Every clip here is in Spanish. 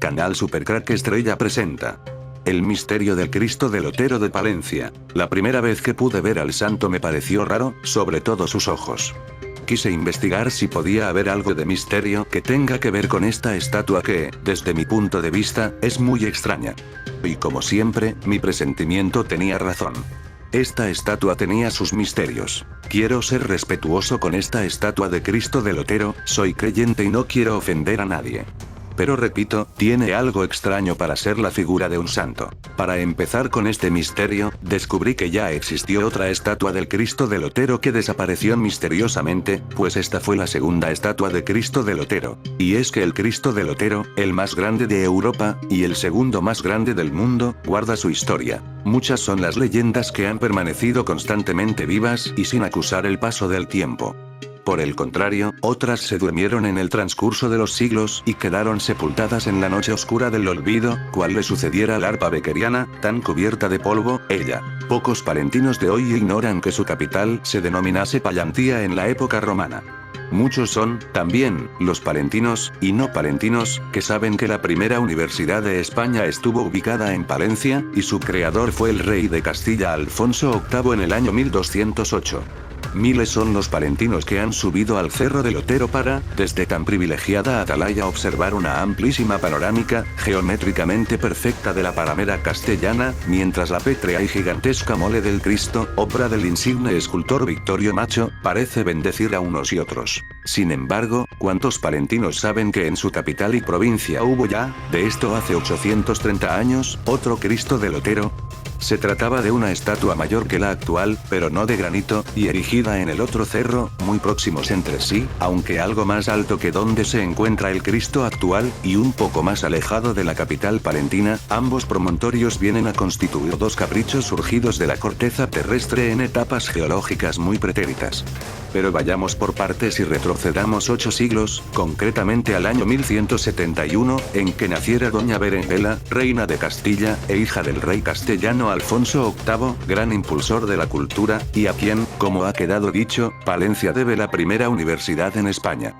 Canal Supercrack Estrella presenta El misterio del Cristo del Otero de Palencia. La primera vez que pude ver al santo me pareció raro, sobre todo sus ojos. Quise investigar si podía haber algo de misterio que tenga que ver con esta estatua que, desde mi punto de vista, es muy extraña. Y como siempre, mi presentimiento tenía razón. Esta estatua tenía sus misterios. Quiero ser respetuoso con esta estatua de Cristo del Otero, soy creyente y no quiero ofender a nadie. Pero repito, tiene algo extraño para ser la figura de un santo. Para empezar con este misterio, descubrí que ya existió otra estatua del Cristo del Otero que desapareció misteriosamente, pues esta fue la segunda estatua de Cristo del Otero. Y es que el Cristo del Otero, el más grande de Europa, y el segundo más grande del mundo, guarda su historia. Muchas son las leyendas que han permanecido constantemente vivas y sin acusar el paso del tiempo. Por el contrario, otras se durmieron en el transcurso de los siglos y quedaron sepultadas en la noche oscura del olvido, cual le sucediera al arpa bequeriana, tan cubierta de polvo, ella. Pocos palentinos de hoy ignoran que su capital se denominase Pallantía en la época romana. Muchos son, también, los palentinos, y no palentinos, que saben que la primera universidad de España estuvo ubicada en Palencia, y su creador fue el rey de Castilla Alfonso VIII en el año 1208. Miles son los palentinos que han subido al Cerro del Otero para, desde tan privilegiada atalaya, observar una amplísima panorámica, geométricamente perfecta de la Paramera castellana, mientras la pétrea y gigantesca mole del Cristo, obra del insigne escultor Victorio Macho, parece bendecir a unos y otros. Sin embargo, ¿cuántos palentinos saben que en su capital y provincia hubo ya, de esto hace 830 años, otro Cristo del Otero? Se trataba de una estatua mayor que la actual, pero no de granito, y erigida en el otro cerro, muy próximos entre sí, aunque algo más alto que donde se encuentra el Cristo actual, y un poco más alejado de la capital palentina. Ambos promontorios vienen a constituir dos caprichos surgidos de la corteza terrestre en etapas geológicas muy pretéritas. Pero vayamos por partes y retrocedamos 8 siglos, concretamente al año 1171, en que naciera doña Berenguela, reina de Castilla, e hija del rey castellano Alfonso VIII, gran impulsor de la cultura, y a quien, como ha quedado dicho, Palencia debe la primera universidad en España.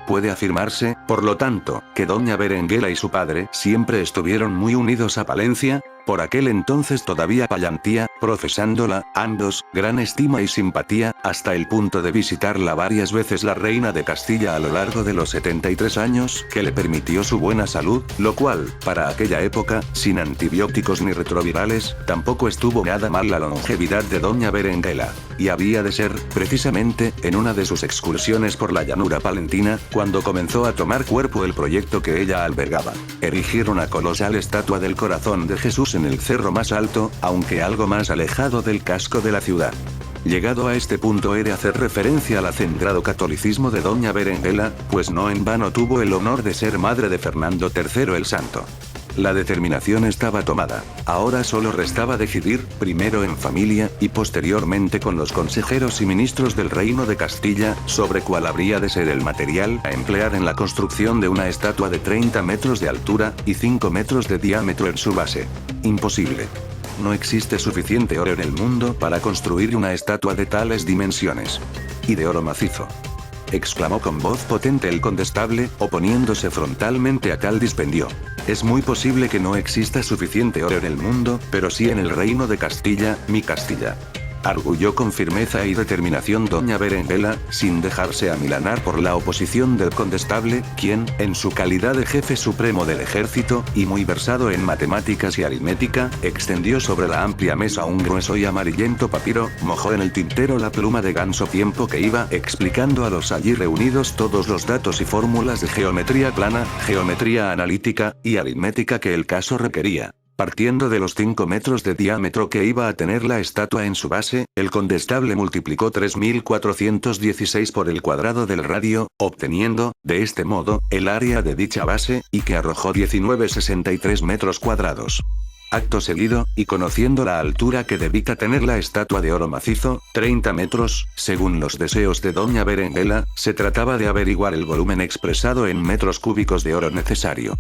Puede afirmarse, por lo tanto, que doña Berenguela y su padre siempre estuvieron muy unidos a Palencia, por aquel entonces todavía Pallantía, profesándola, ambos, gran estima y simpatía, hasta el punto de visitarla varias veces la reina de Castilla a lo largo de los 73 años que le permitió su buena salud, lo cual, para aquella época, sin antibióticos ni retrovirales, tampoco estuvo nada mal la longevidad de doña Berenguela. Y había de ser, precisamente, en una de sus excursiones por la llanura palentina, cuando comenzó a tomar cuerpo el proyecto que ella albergaba: erigir una colosal estatua del corazón de Jesús en el cerro más alto, aunque algo más alejado del casco de la ciudad. Llegado a este punto he de hacer referencia al acendrado catolicismo de doña Berenguela, pues no en vano tuvo el honor de ser madre de Fernando III el Santo. La determinación estaba tomada. Ahora solo restaba decidir, primero en familia, y posteriormente con los consejeros y ministros del Reino de Castilla, sobre cuál habría de ser el material a emplear en la construcción de una estatua de 30 metros de altura, y 5 metros de diámetro en su base. Imposible. No existe suficiente oro en el mundo para construir una estatua de tales dimensiones. Y de oro macizo, exclamó con voz potente el condestable, oponiéndose frontalmente a tal dispendio. Es muy posible que no exista suficiente oro en el mundo, pero sí en el Reino de Castilla, mi Castilla, arguyó con firmeza y determinación doña Berenguela, sin dejarse amilanar por la oposición del condestable, quien, en su calidad de jefe supremo del ejército, y muy versado en matemáticas y aritmética, extendió sobre la amplia mesa un grueso y amarillento papiro, mojó en el tintero la pluma de ganso tiempo que iba explicando a los allí reunidos todos los datos y fórmulas de geometría plana, geometría analítica, y aritmética que el caso requería. Partiendo de los 5 metros de diámetro que iba a tener la estatua en su base, el condestable multiplicó 3416 por el cuadrado del radio, obteniendo, de este modo, el área de dicha base, y que arrojó 1963 metros cuadrados. Acto seguido, y conociendo la altura que debía tener la estatua de oro macizo, 30 metros, según los deseos de doña Berenguela, se trataba de averiguar el volumen expresado en metros cúbicos de oro necesario.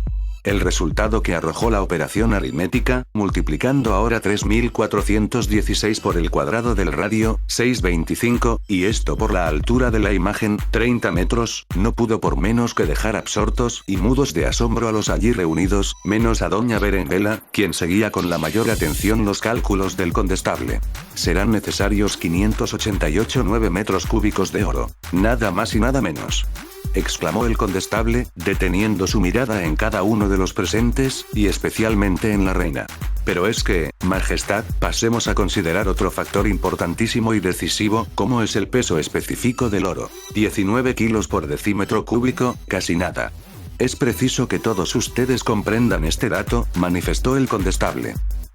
El resultado que arrojó la operación aritmética, multiplicando ahora 3416 por el cuadrado del radio, 625, y esto por la altura de la imagen, 30 metros, no pudo por menos que dejar absortos y mudos de asombro a los allí reunidos, menos a doña Berenguela, quien seguía con la mayor atención los cálculos del condestable. Serán necesarios 588,9 metros cúbicos de oro. Nada más y nada menos, exclamó el condestable, deteniendo su mirada en cada uno de los presentes, y especialmente en la reina. Pero es que, Majestad, pasemos a considerar otro factor importantísimo y decisivo, como es el peso específico del oro. 19 kilos por decímetro cúbico, casi nada. Es preciso que todos ustedes comprendan este dato, manifestó el condestable.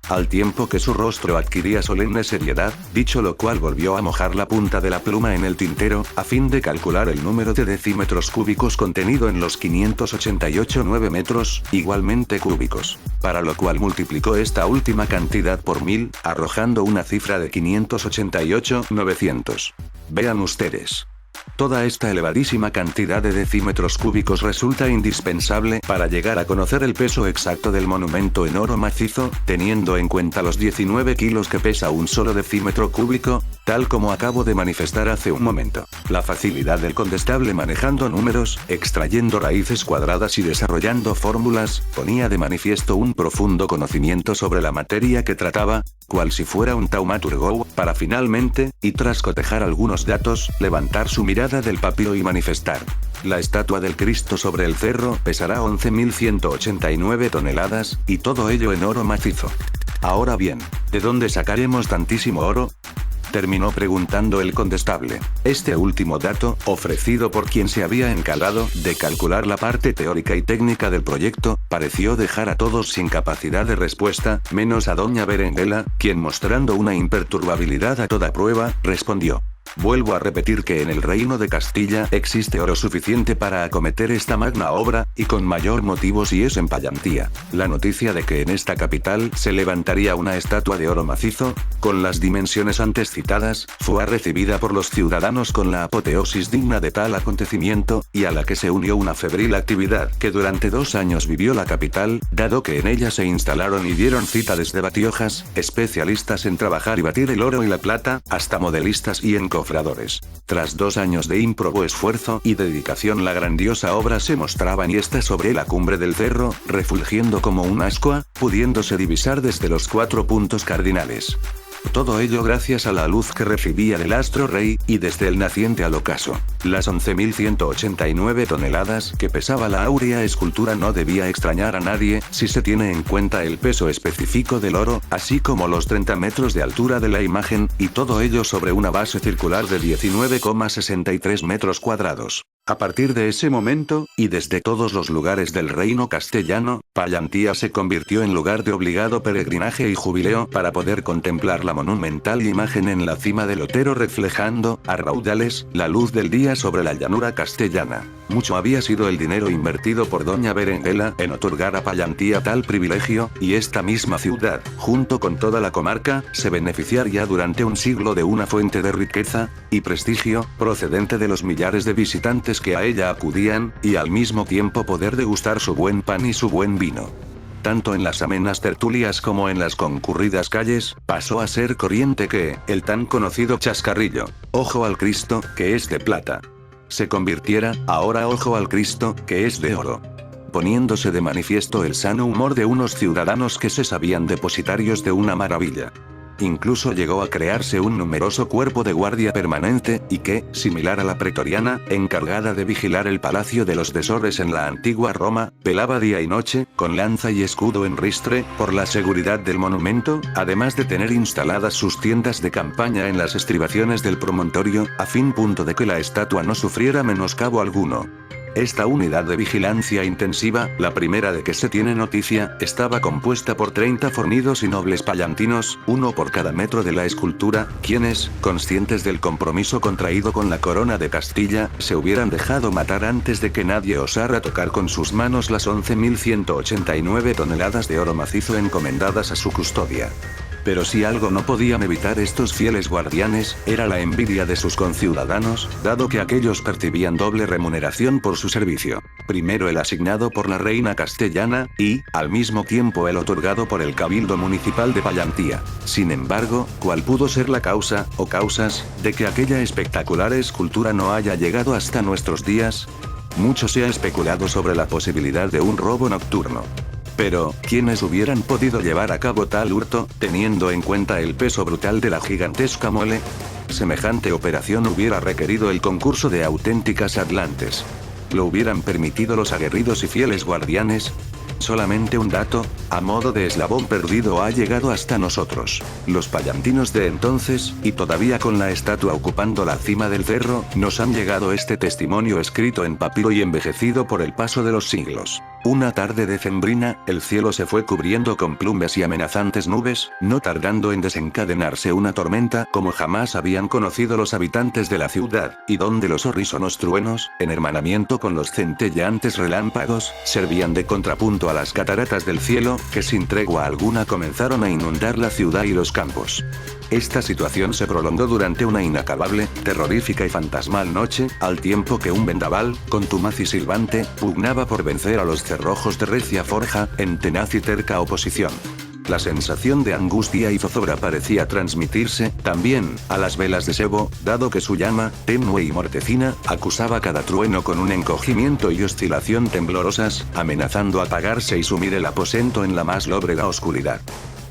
Al tiempo que su rostro adquiría solemne seriedad, dicho lo cual volvió a mojar la punta de la pluma en el tintero, a fin de calcular el número de decímetros cúbicos contenido en los 588,9 metros, igualmente cúbicos. Para lo cual multiplicó esta última cantidad por 1000, arrojando una cifra de 588,900. Vean ustedes. Toda esta elevadísima cantidad de decímetros cúbicos resulta indispensable para llegar a conocer el peso exacto del monumento en oro macizo, teniendo en cuenta los 19 kilos que pesa un solo decímetro cúbico, tal como acabo de manifestar hace un momento. La facilidad del condestable manejando números, extrayendo raíces cuadradas y desarrollando fórmulas, ponía de manifiesto un profundo conocimiento sobre la materia que trataba, cual si fuera un taumaturgo, para finalmente, y tras cotejar algunos datos, levantar su mirada del papiro y manifestar. La estatua del Cristo sobre el cerro pesará 11.189 toneladas, y todo ello en oro macizo. Ahora bien, ¿de dónde sacaremos tantísimo oro?, terminó preguntando el condestable. Este último dato, ofrecido por quien se había encargado de calcular la parte teórica y técnica del proyecto, pareció dejar a todos sin capacidad de respuesta, menos a doña Berenguela, quien mostrando una imperturbabilidad a toda prueba, respondió. Vuelvo a repetir que en el reino de Castilla existe oro suficiente para acometer esta magna obra, y con mayor motivo si es en Payantía. La noticia de que en esta capital se levantaría una estatua de oro macizo, con las dimensiones antes citadas, fue recibida por los ciudadanos con la apoteosis digna de tal acontecimiento, y a la que se unió una febril actividad que durante 2 años vivió la capital, dado que en ella se instalaron y dieron cita desde batiojas, especialistas en trabajar y batir el oro y la plata, hasta modelistas y encofradores. Tras 2 años de ímprobo esfuerzo y dedicación, la grandiosa obra se mostraba niesta sobre la cumbre del cerro, refulgiendo como una ascua, pudiéndose divisar desde los 4 puntos cardinales. Todo ello gracias a la luz que recibía del astro rey, y desde el naciente al ocaso. Las 11.189 toneladas que pesaba la áurea escultura no debía extrañar a nadie, si se tiene en cuenta el peso específico del oro, así como los 30 metros de altura de la imagen, y todo ello sobre una base circular de 19,63 metros cuadrados. A partir de ese momento, y desde todos los lugares del reino castellano, Payantía se convirtió en lugar de obligado peregrinaje y jubileo para poder contemplar la monumental imagen en la cima del Otero reflejando, a raudales, la luz del día sobre la llanura castellana. Mucho había sido el dinero invertido por doña Berenguela en otorgar a Payantía tal privilegio, y esta misma ciudad, junto con toda la comarca, se beneficiaría durante un siglo de una fuente de riqueza y prestigio, procedente de los millares de visitantes que a ella acudían, y al mismo tiempo poder degustar su buen pan y su buen vino. Tanto en las amenas tertulias como en las concurridas calles, pasó a ser corriente que, el tan conocido chascarrillo, "Ojo al Cristo, que es de plata", se convirtiera, ahora "Ojo al Cristo, que es de oro", poniéndose de manifiesto el sano humor de unos ciudadanos que se sabían depositarios de una maravilla. Incluso llegó a crearse un numeroso cuerpo de guardia permanente, y que, similar a la pretoriana, encargada de vigilar el palacio de los tesores en la antigua Roma, velaba día y noche, con lanza y escudo en ristre, por la seguridad del monumento, además de tener instaladas sus tiendas de campaña en las estribaciones del promontorio, a fin de que la estatua no sufriera menoscabo alguno. Esta unidad de vigilancia intensiva, la primera de que se tiene noticia, estaba compuesta por 30 fornidos y nobles payantinos, uno por cada metro de la escultura, quienes, conscientes del compromiso contraído con la corona de Castilla, se hubieran dejado matar antes de que nadie osara tocar con sus manos las 11.189 toneladas de oro macizo encomendadas a su custodia. Pero si algo no podían evitar estos fieles guardianes, era la envidia de sus conciudadanos, dado que aquellos percibían doble remuneración por su servicio. Primero el asignado por la reina castellana, y, al mismo tiempo el otorgado por el Cabildo Municipal de Pallantía. Sin embargo, ¿cuál pudo ser la causa, o causas, de que aquella espectacular escultura no haya llegado hasta nuestros días? Mucho se ha especulado sobre la posibilidad de un robo nocturno. Pero, ¿quiénes hubieran podido llevar a cabo tal hurto, teniendo en cuenta el peso brutal de la gigantesca mole? Semejante operación hubiera requerido el concurso de auténticas atlantes. ¿Lo hubieran permitido los aguerridos y fieles guardianes? Solamente un dato, a modo de eslabón perdido ha llegado hasta nosotros. Los pallantinos de entonces, y todavía con la estatua ocupando la cima del cerro, nos han llegado este testimonio escrito en papiro y envejecido por el paso de los siglos. Una tarde decembrina, el cielo se fue cubriendo con plumas y amenazantes nubes, no tardando en desencadenarse una tormenta como jamás habían conocido los habitantes de la ciudad, y donde los horrísonos truenos, en hermanamiento con los centelleantes relámpagos, servían de contrapunto a las cataratas del cielo, que sin tregua alguna comenzaron a inundar la ciudad y los campos. Esta situación se prolongó durante una inacabable, terrorífica y fantasmal noche, al tiempo que un vendaval, contumaz y silbante, pugnaba por vencer a los cerrojos de recia forja, en tenaz y terca oposición. La sensación de angustia y zozobra parecía transmitirse, también, a las velas de sebo, dado que su llama, tenue y mortecina, acusaba cada trueno con un encogimiento y oscilación temblorosas, amenazando apagarse y sumir el aposento en la más lóbrega oscuridad.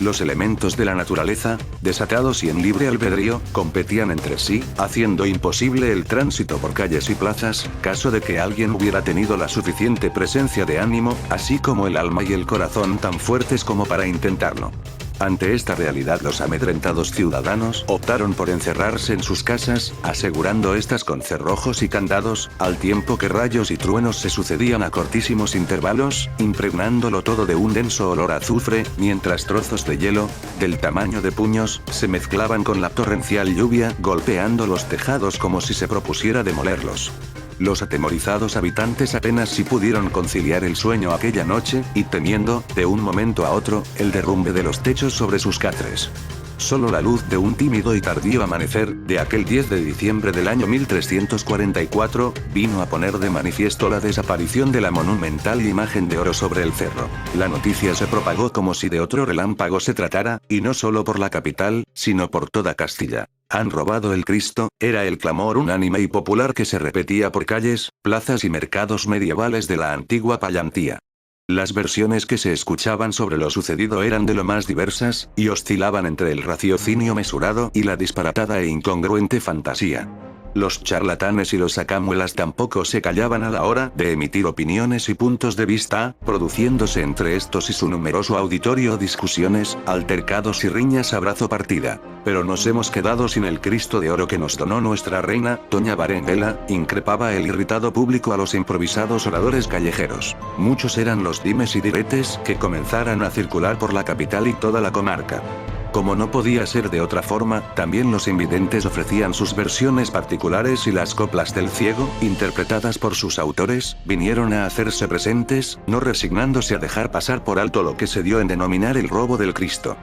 Los elementos de la naturaleza, desatados y en libre albedrío, competían entre sí, haciendo imposible el tránsito por calles y plazas, caso de que alguien hubiera tenido la suficiente presencia de ánimo, así como el alma y el corazón tan fuertes como para intentarlo. Ante esta realidad, los amedrentados ciudadanos optaron por encerrarse en sus casas, asegurando estas con cerrojos y candados, al tiempo que rayos y truenos se sucedían a cortísimos intervalos, impregnándolo todo de un denso olor a azufre, mientras trozos de hielo, del tamaño de puños, se mezclaban con la torrencial lluvia, golpeando los tejados como si se propusiera demolerlos. Los atemorizados habitantes apenas si pudieron conciliar el sueño aquella noche, y temiendo, de un momento a otro, el derrumbe de los techos sobre sus catres. Solo la luz de un tímido y tardío amanecer, de aquel 10 de diciembre del año 1344, vino a poner de manifiesto la desaparición de la monumental imagen de oro sobre el cerro. La noticia se propagó como si de otro relámpago se tratara, y no solo por la capital, sino por toda Castilla. «Han robado el Cristo», era el clamor unánime y popular que se repetía por calles, plazas y mercados medievales de la antigua Pallantía. Las versiones que se escuchaban sobre lo sucedido eran de lo más diversas, y oscilaban entre el raciocinio mesurado y la disparatada e incongruente fantasía. Los charlatanes y los sacamuelas tampoco se callaban a la hora de emitir opiniones y puntos de vista, produciéndose entre estos y su numeroso auditorio discusiones, altercados y riñas a brazo partida. «Pero nos hemos quedado sin el Cristo de oro que nos donó nuestra reina, doña Berenguela», increpaba el irritado público a los improvisados oradores callejeros. Muchos eran los dimes y diretes que comenzaran a circular por la capital y toda la comarca. Como no podía ser de otra forma, también los invidentes ofrecían sus versiones particulares y las coplas del ciego, interpretadas por sus autores, vinieron a hacerse presentes, no resignándose a dejar pasar por alto lo que se dio en denominar el robo del Cristo.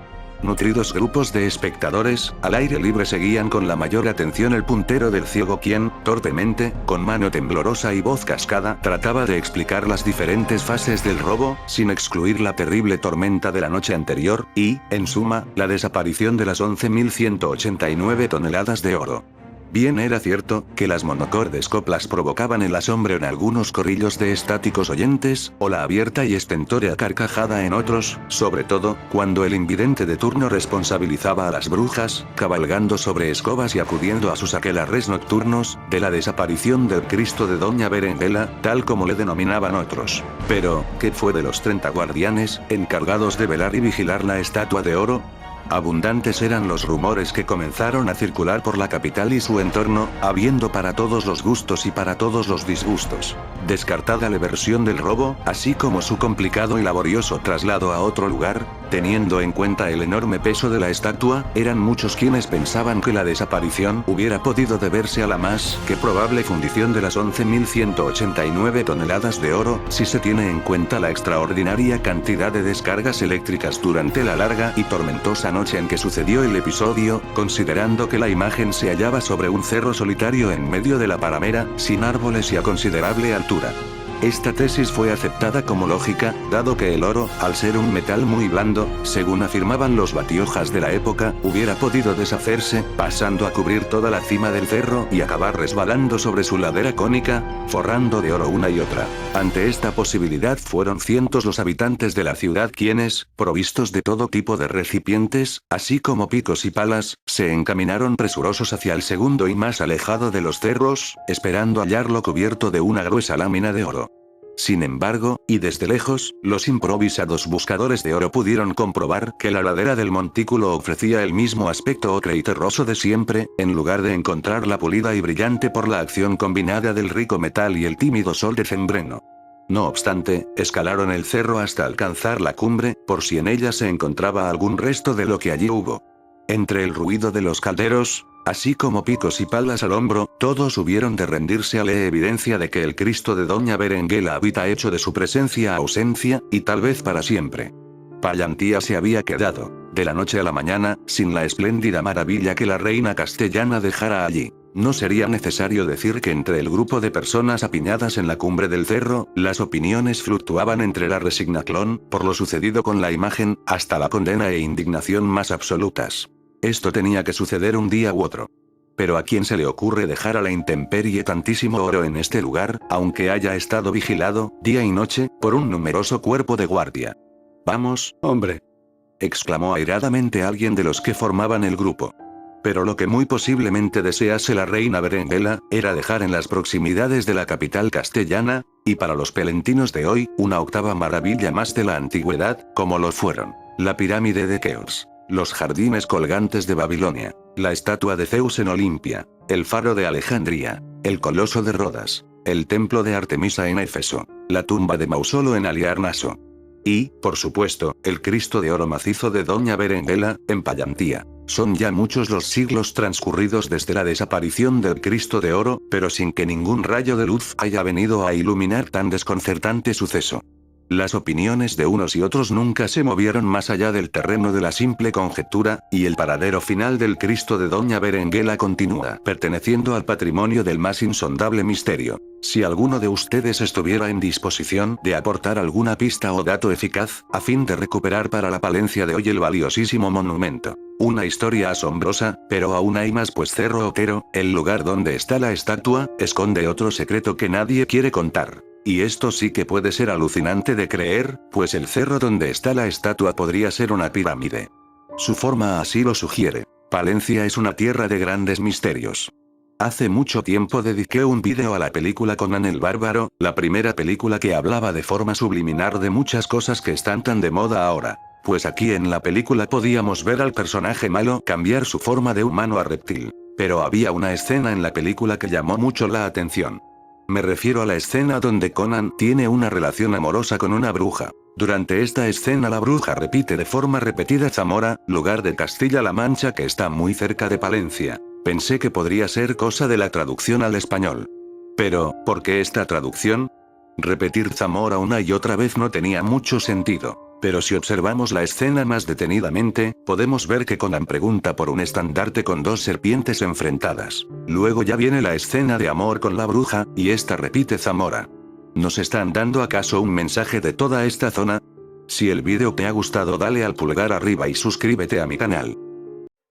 Nutridos grupos de espectadores, al aire libre seguían con la mayor atención el puntero del ciego quien, torpemente, con mano temblorosa y voz cascada, trataba de explicar las diferentes fases del robo, sin excluir la terrible tormenta de la noche anterior, y, en suma, la desaparición de las 11.189 toneladas de oro. Bien era cierto, que las monocordes coplas provocaban el asombro en algunos corrillos de estáticos oyentes, o la abierta y estentórea carcajada en otros, sobre todo, cuando el invidente de turno responsabilizaba a las brujas, cabalgando sobre escobas y acudiendo a sus aquelarres nocturnos, de la desaparición del Cristo de doña Berenguela, tal como le denominaban otros. Pero, ¿qué fue de los 30 guardianes, encargados de velar y vigilar la estatua de oro? Abundantes eran los rumores que comenzaron a circular por la capital y su entorno, habiendo para todos los gustos y para todos los disgustos. Descartada la versión del robo, así como su complicado y laborioso traslado a otro lugar, teniendo en cuenta el enorme peso de la estatua, eran muchos quienes pensaban que la desaparición hubiera podido deberse a la más que probable fundición de las 11.189 toneladas de oro, si se tiene en cuenta la extraordinaria cantidad de descargas eléctricas durante la larga y tormentosa noche en que sucedió el episodio, considerando que la imagen se hallaba sobre un cerro solitario en medio de la paramera, sin árboles y a considerable altura. Esta tesis fue aceptada como lógica, dado que el oro, al ser un metal muy blando, según afirmaban los batiojas de la época, hubiera podido deshacerse, pasando a cubrir toda la cima del cerro y acabar resbalando sobre su ladera cónica, forrando de oro una y otra. Ante esta posibilidad fueron cientos los habitantes de la ciudad quienes, provistos de todo tipo de recipientes, así como picos y palas, se encaminaron presurosos hacia el segundo y más alejado de los cerros, esperando hallarlo cubierto de una gruesa lámina de oro. Sin embargo, y desde lejos, los improvisados buscadores de oro pudieron comprobar que la ladera del montículo ofrecía el mismo aspecto ocre y terroso de siempre, en lugar de encontrarla pulida y brillante por la acción combinada del rico metal y el tímido sol decembrino. No obstante, escalaron el cerro hasta alcanzar la cumbre, por si en ella se encontraba algún resto de lo que allí hubo. Entre el ruido de los calderos, así como picos y palas al hombro, todos hubieron de rendirse a la evidencia de que el Cristo de Doña Berenguela habita hecho de su presencia ausencia, y tal vez para siempre. Pallantía se había quedado, de la noche a la mañana, sin la espléndida maravilla que la reina castellana dejara allí. No sería necesario decir que entre el grupo de personas apiñadas en la cumbre del cerro, las opiniones fluctuaban entre la resignación, por lo sucedido con la imagen, hasta la condena e indignación más absolutas. Esto tenía que suceder un día u otro. Pero ¿a quién se le ocurre dejar a la intemperie tantísimo oro en este lugar, aunque haya estado vigilado, día y noche, por un numeroso cuerpo de guardia? «Vamos, hombre», exclamó airadamente alguien de los que formaban el grupo. Pero lo que muy posiblemente desease la reina Berenguela, era dejar en las proximidades de la capital castellana, y para los pelentinos de hoy, una octava maravilla más de la antigüedad, como lo fueron la pirámide de Keops, los jardines colgantes de Babilonia, la estatua de Zeus en Olimpia, el faro de Alejandría, el coloso de Rodas, el templo de Artemisa en Éfeso, la tumba de Mausolo en Haliarnaso. Y, por supuesto, el Cristo de oro macizo de Doña Berenguela, en Pallantía. Son ya muchos los siglos transcurridos desde la desaparición del Cristo de oro, pero sin que ningún rayo de luz haya venido a iluminar tan desconcertante suceso. Las opiniones de unos y otros nunca se movieron más allá del terreno de la simple conjetura, y el paradero final del Cristo de Doña Berenguela continúa perteneciendo al patrimonio del más insondable misterio. Si alguno de ustedes estuviera en disposición de aportar alguna pista o dato eficaz, a fin de recuperar para la Palencia de hoy el valiosísimo monumento. Una historia asombrosa, pero aún hay más, pues Cerro Otero, el lugar donde está la estatua, esconde otro secreto que nadie quiere contar. Y esto sí que puede ser alucinante de creer, pues el cerro donde está la estatua podría ser una pirámide. Su forma así lo sugiere. Palencia es una tierra de grandes misterios. Hace mucho tiempo dediqué un vídeo a la película Conan el Bárbaro, la primera película que hablaba de forma subliminar de muchas cosas que están tan de moda ahora. Pues aquí en la película podíamos ver al personaje malo cambiar su forma de humano a reptil. Pero había una escena en la película que llamó mucho la atención. Me refiero a la escena donde Conan tiene una relación amorosa con una bruja. Durante esta escena la bruja repite de forma repetida Zamora, lugar de Castilla-La Mancha que está muy cerca de Palencia. Pensé que podría ser cosa de la traducción al español. Pero, ¿por qué esta traducción? Repetir Zamora una y otra vez no tenía mucho sentido. Pero si observamos la escena más detenidamente, podemos ver que Conan pregunta por un estandarte con dos serpientes enfrentadas. Luego ya viene la escena de amor con la bruja, y esta repite Zamora. ¿Nos están dando acaso un mensaje de toda esta zona? Si el vídeo te ha gustado, dale al pulgar arriba y suscríbete a mi canal.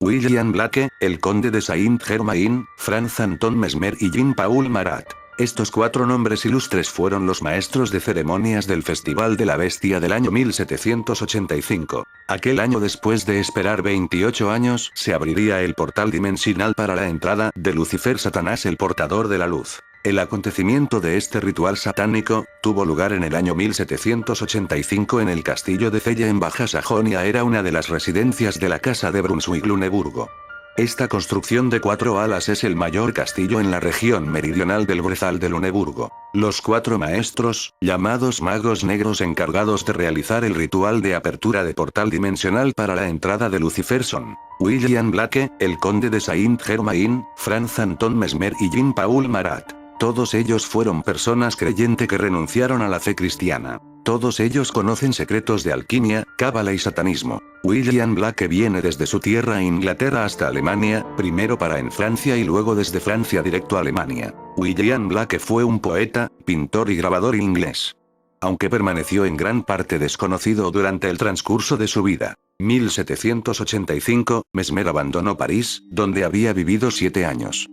William Blake, el conde de Saint-Germain, Franz Anton Mesmer y Jean-Paul Marat. Estos cuatro nombres ilustres fueron los maestros de ceremonias del Festival de la Bestia del año 1785. Aquel año, después de esperar 28 años, se abriría el portal dimensional para la entrada de Lucifer Satanás, el portador de la luz. El acontecimiento de este ritual satánico tuvo lugar en el año 1785 en el castillo de Celle en Baja Sajonia. Era una de las residencias de la casa de Brunswick-Luneburgo. Esta construcción de 4 alas es el mayor castillo en la región meridional del Brezal de Luneburgo. Los 4 maestros, llamados magos negros encargados de realizar el ritual de apertura de portal dimensional para la entrada de Lucifer son William Blake, el conde de Saint-Germain, Franz Anton Mesmer y Jean-Paul Marat. Todos ellos fueron personas creyentes que renunciaron a la fe cristiana. Todos ellos conocen secretos de alquimia, cábala y satanismo. William Blake viene desde su tierra Inglaterra hasta Alemania, primero para en Francia y luego desde Francia directo a Alemania. William Blake fue un poeta, pintor y grabador inglés. Aunque permaneció en gran parte desconocido durante el transcurso de su vida. 1785, Mesmer abandonó París, donde había vivido 7 años.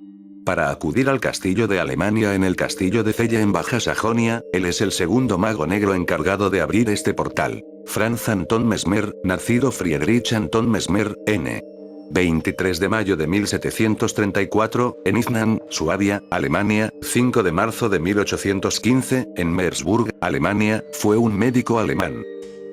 Para acudir al castillo de Alemania en el castillo de Celle en Baja Sajonia, él es el segundo mago negro encargado de abrir este portal. Franz Anton Mesmer, nacido Friedrich Anton Mesmer, n. 23 de mayo de 1734, en Iznan, Suabia, Alemania, 5 de marzo de 1815, en Meersburg, Alemania, fue un médico alemán.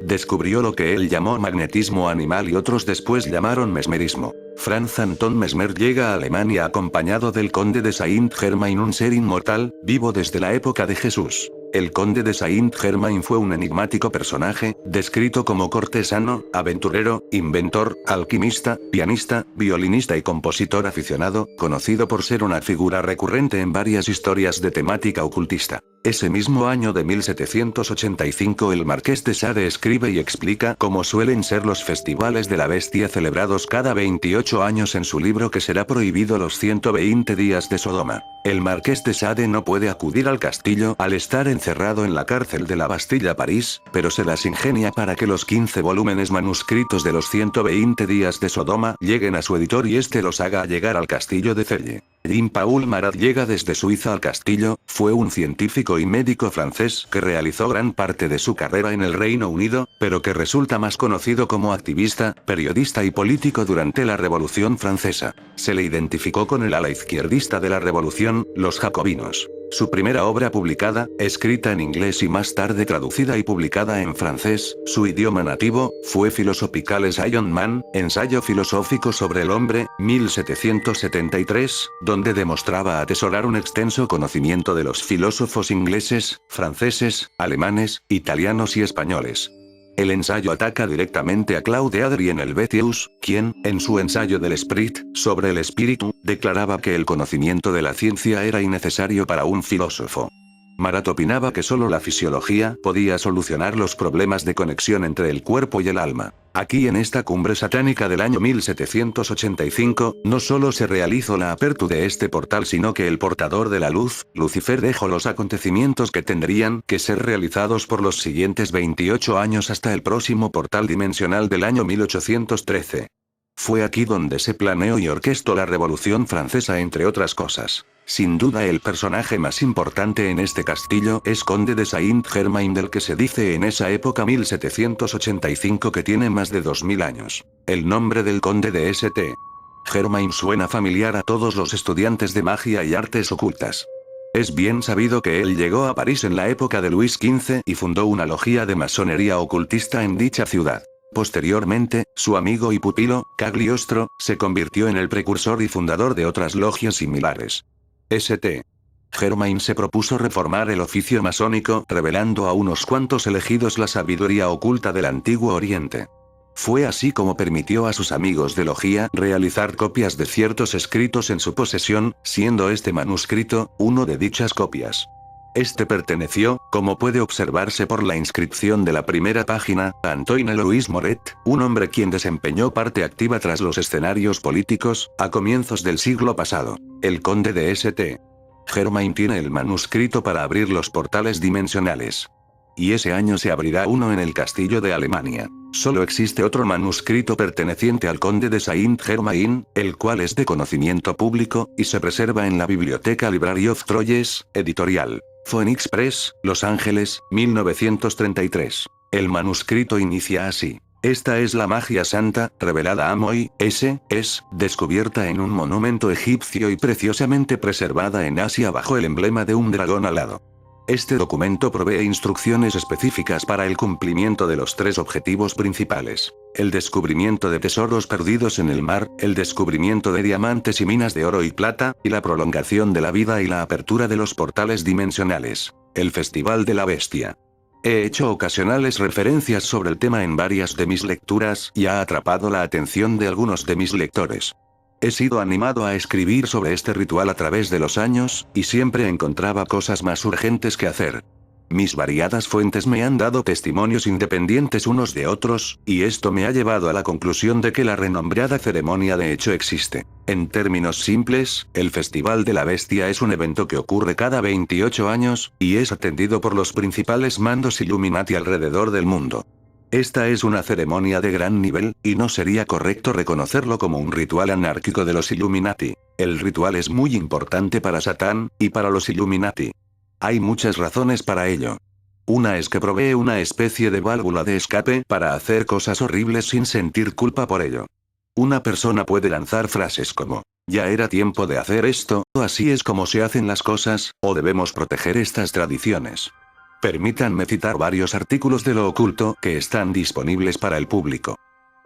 Descubrió lo que él llamó magnetismo animal y otros después llamaron mesmerismo. Franz Anton Mesmer llega a Alemania acompañado del conde de Saint-Germain, un ser inmortal, vivo desde la época de Jesús. El conde de Saint-Germain fue un enigmático personaje, descrito como cortesano, aventurero, inventor, alquimista, pianista, violinista y compositor aficionado, conocido por ser una figura recurrente en varias historias de temática ocultista. Ese mismo año de 1785 el Marqués de Sade escribe y explica cómo suelen ser los festivales de la bestia celebrados cada 28 años en su libro que será prohibido los 120 días de Sodoma. El Marqués de Sade no puede acudir al castillo al estar encerrado en la cárcel de la Bastilla París, pero se las ingenia para que los 15 volúmenes manuscritos de los 120 días de Sodoma lleguen a su editor y este los haga llegar al castillo de Celle. Jean-Paul Marat llega desde Suiza al castillo, fue un científico y médico francés que realizó gran parte de su carrera en el Reino Unido, pero que resulta más conocido como activista, periodista y político durante la Revolución Francesa. Se le identificó con el ala izquierdista de la Revolución, los jacobinos. Su primera obra publicada, escrita en inglés y más tarde traducida y publicada en francés, su idioma nativo, fue Philosophicales Iron Man, ensayo filosófico sobre el hombre, 1773, donde demostraba atesorar un extenso conocimiento de los filósofos ingleses, franceses, alemanes, italianos y españoles. El ensayo ataca directamente a Claude Adrien Helvetius, quien, en su ensayo del Esprit, sobre el espíritu, declaraba que el conocimiento de la ciencia era innecesario para un filósofo. Marat opinaba que solo la fisiología podía solucionar los problemas de conexión entre el cuerpo y el alma. Aquí en esta cumbre satánica del año 1785, no solo se realizó la apertura de este portal sino que el portador de la luz, Lucifer dejó los acontecimientos que tendrían que ser realizados por los siguientes 28 años hasta el próximo portal dimensional del año 1813. Fue aquí donde se planeó y orquestó la Revolución Francesa entre otras cosas. Sin duda el personaje más importante en este castillo es Conde de Saint-Germain, del que se dice en esa época 1785 que tiene más de 2000 años. El nombre del conde de St. Germain suena familiar a todos los estudiantes de magia y artes ocultas. Es bien sabido que él llegó a París en la época de Luis XV y fundó una logia de masonería ocultista en dicha ciudad. Posteriormente, su amigo y pupilo, Cagliostro, se convirtió en el precursor y fundador de otras logias similares. St. Germain se propuso reformar el oficio masónico, revelando a unos cuantos elegidos la sabiduría oculta del Antiguo Oriente. Fue así como permitió a sus amigos de logia realizar copias de ciertos escritos en su posesión, siendo este manuscrito uno de dichas copias. Este perteneció, como puede observarse por la inscripción de la primera página, a Antoine Louis Moret, un hombre quien desempeñó parte activa tras los escenarios políticos, a comienzos del siglo pasado. El conde de St. Germain tiene el manuscrito para abrir los portales dimensionales. Y ese año se abrirá uno en el castillo de Alemania. Solo existe otro manuscrito perteneciente al conde de Saint-Germain, el cual es de conocimiento público, y se preserva en la Biblioteca Library of Troyes, editorial Phoenix Press, Los Ángeles, 1933. El manuscrito inicia así. Esta es la magia santa, revelada a Moy, es descubierta en un monumento egipcio y preciosamente preservada en Asia bajo el emblema de un dragón alado. Este documento provee instrucciones específicas para el cumplimiento de los 3 objetivos principales: el descubrimiento de tesoros perdidos en el mar, el descubrimiento de diamantes y minas de oro y plata, y la prolongación de la vida y la apertura de los portales dimensionales. El Festival de la Bestia. He hecho ocasionales referencias sobre el tema en varias de mis lecturas y ha atrapado la atención de algunos de mis lectores. He sido animado a escribir sobre este ritual a través de los años, y siempre encontraba cosas más urgentes que hacer. Mis variadas fuentes me han dado testimonios independientes unos de otros, y esto me ha llevado a la conclusión de que la renombrada ceremonia de hecho existe. En términos simples, el Festival de la Bestia es un evento que ocurre cada 28 años, y es atendido por los principales mandos Illuminati alrededor del mundo. Esta es una ceremonia de gran nivel, y no sería correcto reconocerlo como un ritual anárquico de los Illuminati. El ritual es muy importante para Satán, y para los Illuminati. Hay muchas razones para ello. Una es que provee una especie de válvula de escape para hacer cosas horribles sin sentir culpa por ello. Una persona puede lanzar frases como, ya era tiempo de hacer esto, o así es como se hacen las cosas, o debemos proteger estas tradiciones. Permítanme citar varios artículos de lo oculto que están disponibles para el público.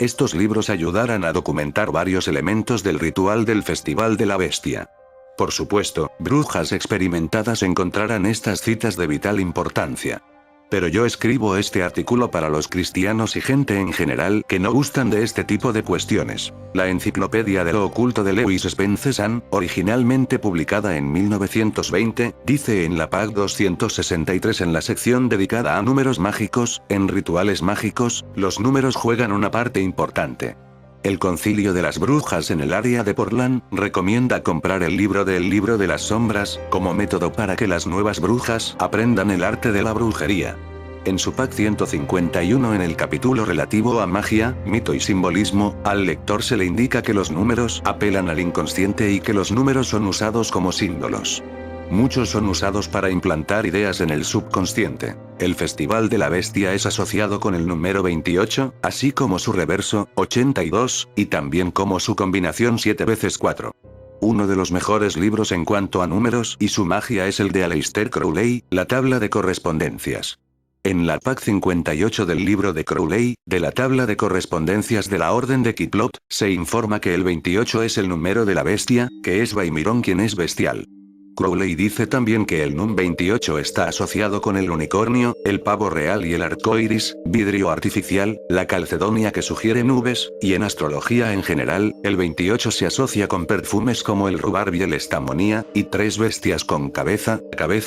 Estos libros ayudarán a documentar varios elementos del ritual del Festival de la Bestia. Por supuesto, brujas experimentadas encontrarán estas citas de vital importancia. Pero yo escribo este artículo para los cristianos y gente en general que no gustan de este tipo de cuestiones. La Enciclopedia de lo Oculto de Lewis Spencer, originalmente publicada en 1920, dice en la pág 263 en la sección dedicada a números mágicos, en rituales mágicos, los números juegan una parte importante. El Concilio de las Brujas en el área de Portland recomienda comprar el libro de las sombras, como método para que las nuevas brujas aprendan el arte de la brujería. En su pág 151 en el capítulo relativo a magia, mito y simbolismo, al lector se le indica que los números apelan al inconsciente y que los números son usados como símbolos. Muchos son usados para implantar ideas en el subconsciente. El Festival de la Bestia es asociado con el número 28, así como su reverso, 82, y también como su combinación 7 veces 4. Uno de los mejores libros en cuanto a números y su magia es el de Aleister Crowley, La tabla de correspondencias. En la pág 58 del libro de Crowley, de la tabla de correspondencias de la Orden de Kiplot, se informa que el 28 es el número de la bestia, que es Baimirón quien es bestial. Crowley dice también que el número 28 está asociado con el unicornio, el pavo real y el arco iris, vidrio artificial, la calcedonia que sugiere nubes, y en astrología en general, el 28 se asocia con perfumes como el rubar y el estamonía, y tres bestias con cabeza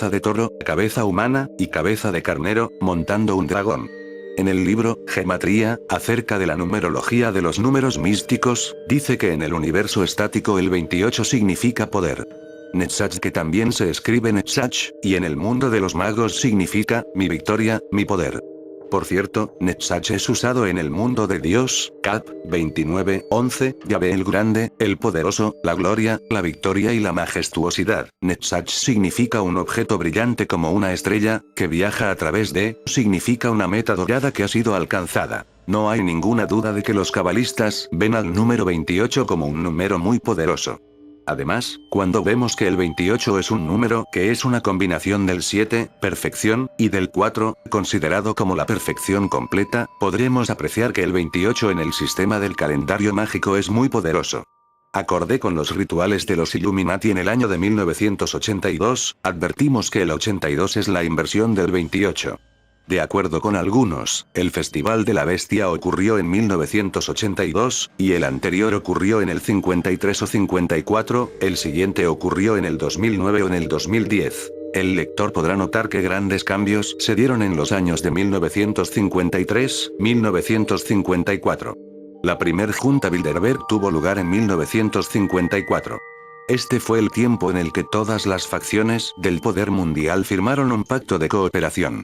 de toro, cabeza humana, y cabeza de carnero, montando un dragón. En el libro, Gematría, acerca de la numerología de los números místicos, dice que en el universo estático el 28 significa poder. Netzach, que también se escribe Netzach, y en el mundo de los magos significa, mi victoria, mi poder. Por cierto, Netzach es usado en el mundo de Dios, Cap 29:11, Yahvé el grande, el poderoso, la gloria, la victoria y la majestuosidad. Netzach significa un objeto brillante como una estrella, que viaja a través de, significa una meta dorada que ha sido alcanzada. No hay ninguna duda de que los cabalistas ven al número 28 como un número muy poderoso. Además, cuando vemos que el 28 es un número que es una combinación del 7, perfección, y del 4, considerado como la perfección completa, podremos apreciar que el 28 en el sistema del calendario mágico es muy poderoso. Acorde con los rituales de los Illuminati en el año de 1982, advertimos que el 82 es la inversión del 28. De acuerdo con algunos, el Festival de la Bestia ocurrió en 1982, y el anterior ocurrió en el 53 o 54, el siguiente ocurrió en el 2009 o en el 2010. El lector podrá notar que grandes cambios se dieron en los años de 1953-1954. La primer Junta Bilderberg tuvo lugar en 1954. Este fue el tiempo en el que todas las facciones del poder mundial firmaron un pacto de cooperación.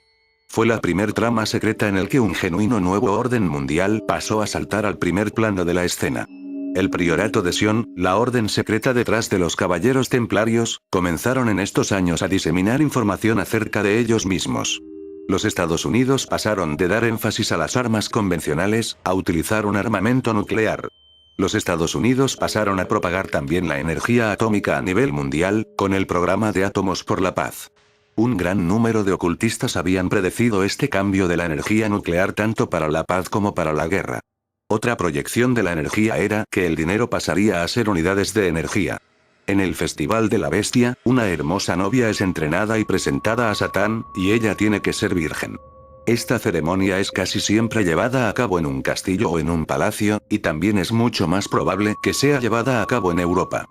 Fue la primer trama secreta en el que un genuino nuevo orden mundial pasó a saltar al primer plano de la escena. El Priorato de Sion, la orden secreta detrás de los Caballeros Templarios, comenzaron en estos años a diseminar información acerca de ellos mismos. Los Estados Unidos pasaron de dar énfasis a las armas convencionales, a utilizar un armamento nuclear. Los Estados Unidos pasaron a propagar también la energía atómica a nivel mundial, con el programa de Átomos por la Paz. Un gran número de ocultistas habían predecido este cambio de la energía nuclear tanto para la paz como para la guerra. Otra proyección de la energía era que el dinero pasaría a ser unidades de energía. En el Festival de la Bestia, una hermosa novia es entrenada y presentada a Satán, y ella tiene que ser virgen. Esta ceremonia es casi siempre llevada a cabo en un castillo o en un palacio, y también es mucho más probable que sea llevada a cabo en Europa.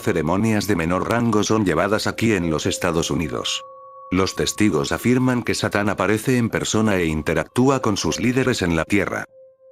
Ceremonias de menor rango son llevadas aquí en los Estados Unidos. Los testigos afirman que Satán aparece en persona e interactúa con sus líderes en la tierra.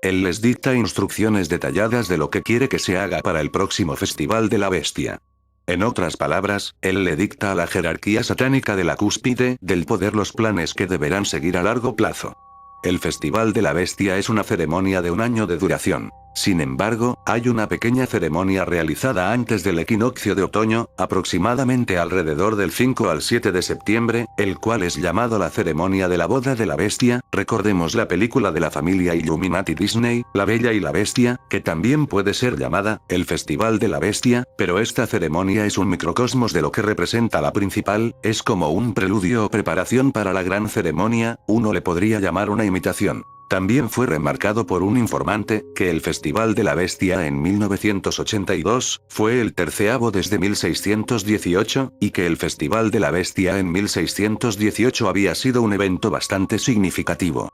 Él les dicta instrucciones detalladas de lo que quiere que se haga para el próximo Festival de la Bestia. En otras palabras, él le dicta a la jerarquía satánica de la cúspide del poder los planes que deberán seguir a largo plazo. El Festival de la Bestia es una ceremonia de un año de duración. Sin embargo, hay una pequeña ceremonia realizada antes del equinoccio de otoño, aproximadamente alrededor del 5 al 7 de septiembre, el cual es llamado la ceremonia de la boda de la bestia. Recordemos la película de la familia Illuminati Disney, La Bella y la Bestia, que también puede ser llamada el Festival de la Bestia, pero esta ceremonia es un microcosmos de lo que representa la principal, es como un preludio o preparación para la gran ceremonia, uno le podría llamar una imitación. También fue remarcado por un informante, que el Festival de la Bestia en 1982, fue el 13º desde 1618, y que el Festival de la Bestia en 1618 había sido un evento bastante significativo.